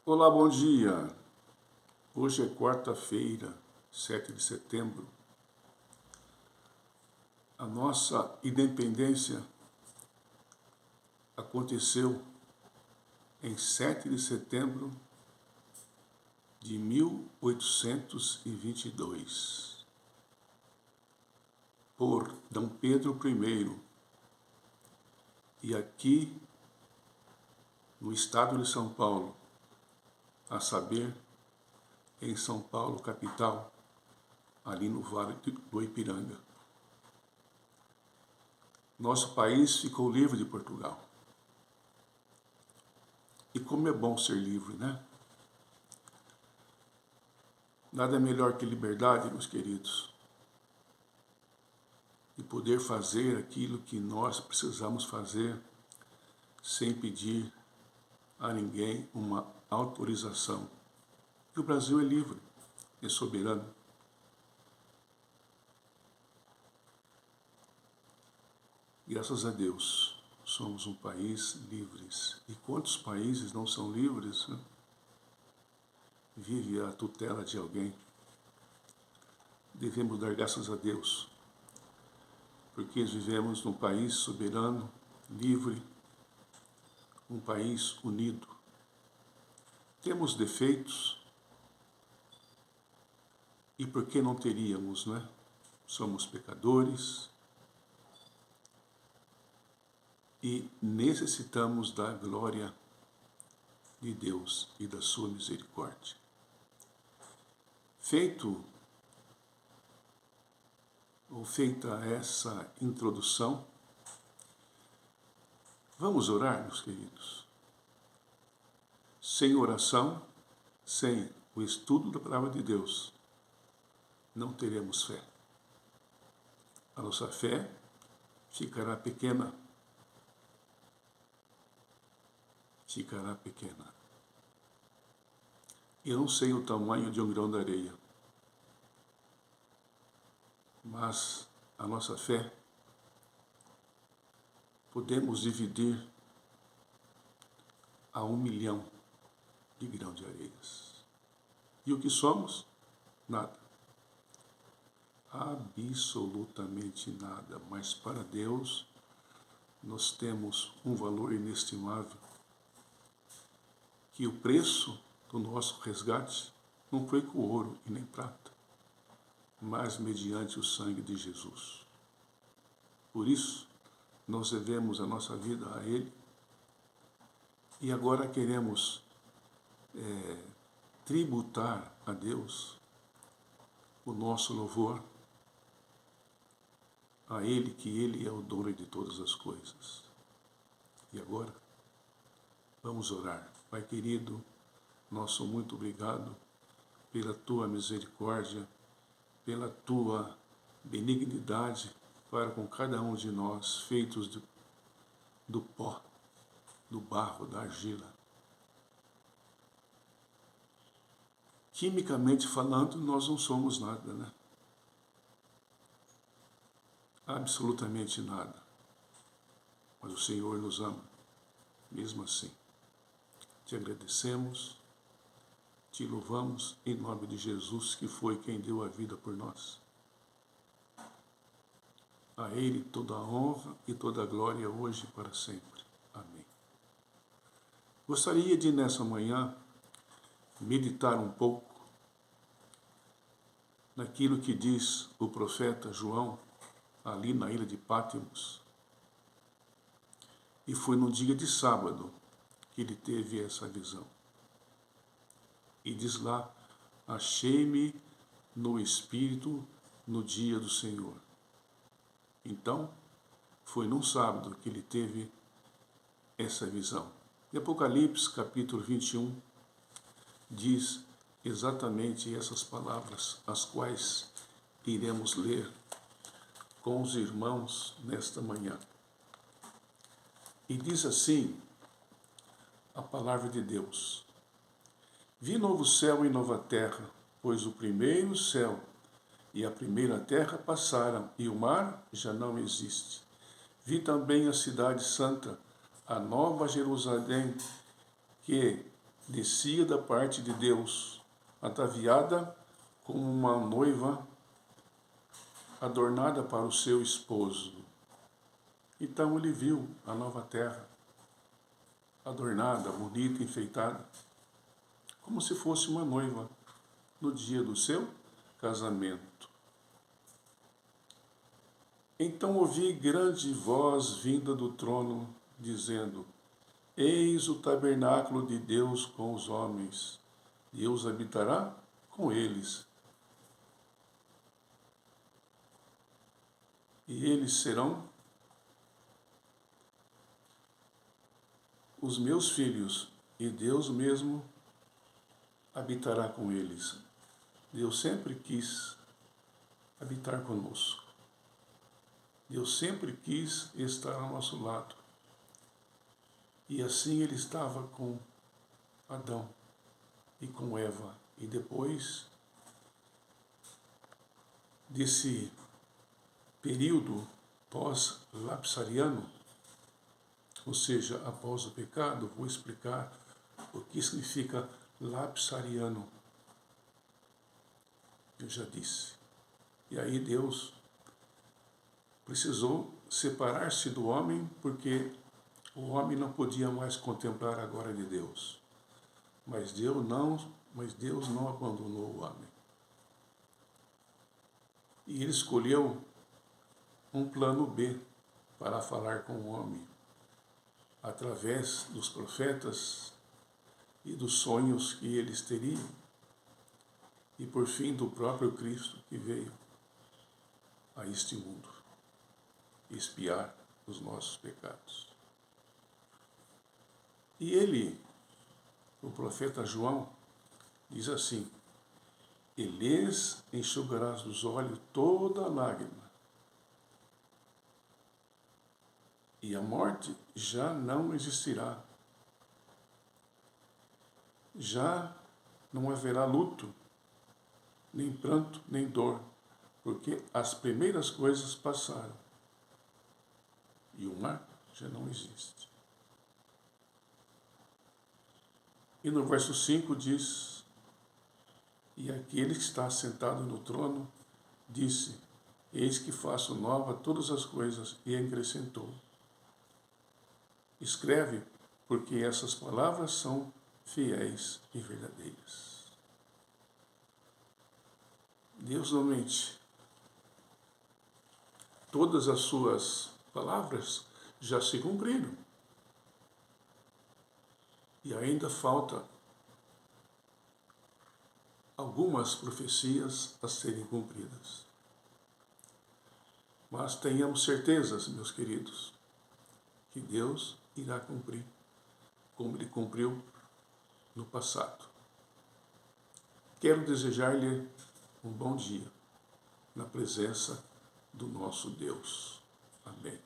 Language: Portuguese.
Olá, bom dia. Hoje é quarta-feira, 7 de setembro. A nossa independência aconteceu em 7 de setembro de 1822, por D. Pedro I. E aqui, no estado de São Paulo, a saber, em São Paulo, capital, ali no Vale do Ipiranga. Nosso país ficou livre de Portugal. E como é bom ser livre, né? Nada melhor que liberdade, meus queridos. E poder fazer aquilo que nós precisamos fazer sem pedir a ninguém uma autorização. E o Brasil é livre, é soberano. Graças a Deus, somos um país livres. E quantos países não são livres, né? Vive a tutela de alguém. Devemos dar graças a Deus, porque vivemos num país soberano, livre, um país unido. Temos defeitos, e por que não teríamos, né? Somos pecadores e necessitamos da glória de Deus e da sua misericórdia. Feita essa introdução, vamos orar, meus queridos. Sem oração, sem o estudo da palavra de Deus, não teremos fé. A nossa fé ficará pequena. Ficará pequena. Eu não sei o tamanho de um grão de areia, mas a nossa fé podemos dividir a 1 milhão de grãos de areias. E o que somos? Nada. Absolutamente nada. Mas para Deus, nós temos um valor inestimável, que o preço do nosso resgate não foi com ouro e nem prata, mas mediante o sangue de Jesus. Por isso, nós devemos a nossa vida a Ele, e agora queremos tributar a Deus o nosso louvor, a Ele, que Ele é o dono de todas as coisas. E agora, vamos orar. Pai querido, nosso muito obrigado pela Tua misericórdia, pela Tua benignidade para com cada um de nós, feitos do pó, do barro, da argila. Quimicamente falando, nós não somos nada, né? Absolutamente nada. Mas o Senhor nos ama, mesmo assim. Te agradecemos, te louvamos em nome de Jesus, que foi quem deu a vida por nós. A Ele toda a honra e toda a glória hoje e para sempre. Amém. Gostaria de, nessa manhã, meditar um pouco naquilo que diz o profeta João, ali na ilha de Pátimos. E foi no dia de sábado que ele teve essa visão. E diz lá: achei-me no Espírito no dia do Senhor. Então, foi num sábado que ele teve essa visão. E Apocalipse, capítulo 21, diz exatamente essas palavras, as quais iremos ler com os irmãos nesta manhã. E diz assim a palavra de Deus: vi novo céu e nova terra, pois o primeiro céu e a primeira terra passaram, e o mar já não existe. Vi também a cidade santa, a nova Jerusalém, que descia da parte de Deus, ataviada como uma noiva adornada para o seu esposo. Então ele viu a nova terra, adornada, bonita, enfeitada, como se fosse uma noiva no dia do seu casamento. Então ouvi grande voz vinda do trono, dizendo: Eis o tabernáculo de Deus com os homens. Deus habitará com eles. E eles serão os meus filhos, e Deus mesmo habitará com eles. Deus sempre quis habitar conosco. Deus sempre quis estar ao nosso lado. E assim ele estava com Adão e com Eva. E depois desse período pós-lapsariano, ou seja, após o pecado, vou explicar o que significa lapsariano. Eu já disse. E aí Deus precisou separar-se do homem, porque o homem não podia mais contemplar a glória de Deus. Mas Deus não abandonou o homem. E ele escolheu um plano B para falar com o homem, através dos profetas e dos sonhos que eles teriam, e por fim do próprio Cristo que veio a este mundo expiar os nossos pecados. E ele, o profeta João, diz assim: E lhes enxugarás dos olhos toda lágrima, e a morte já não existirá. Já não haverá luto, nem pranto, nem dor, porque as primeiras coisas passaram. E o mar já não existe. E no verso 5 diz: E aquele que está sentado no trono disse: Eis que faço nova todas as coisas, e acrescentou: Escreve, porque essas palavras são fiéis e verdadeiras. Deus não mente. Todas as suas palavras já se cumpriram. E ainda falta algumas profecias a serem cumpridas. Mas tenhamos certezas, meus queridos, que Deus irá cumprir, como Ele cumpriu no passado. Quero desejar-lhe um bom dia, na presença do nosso Deus. Amém.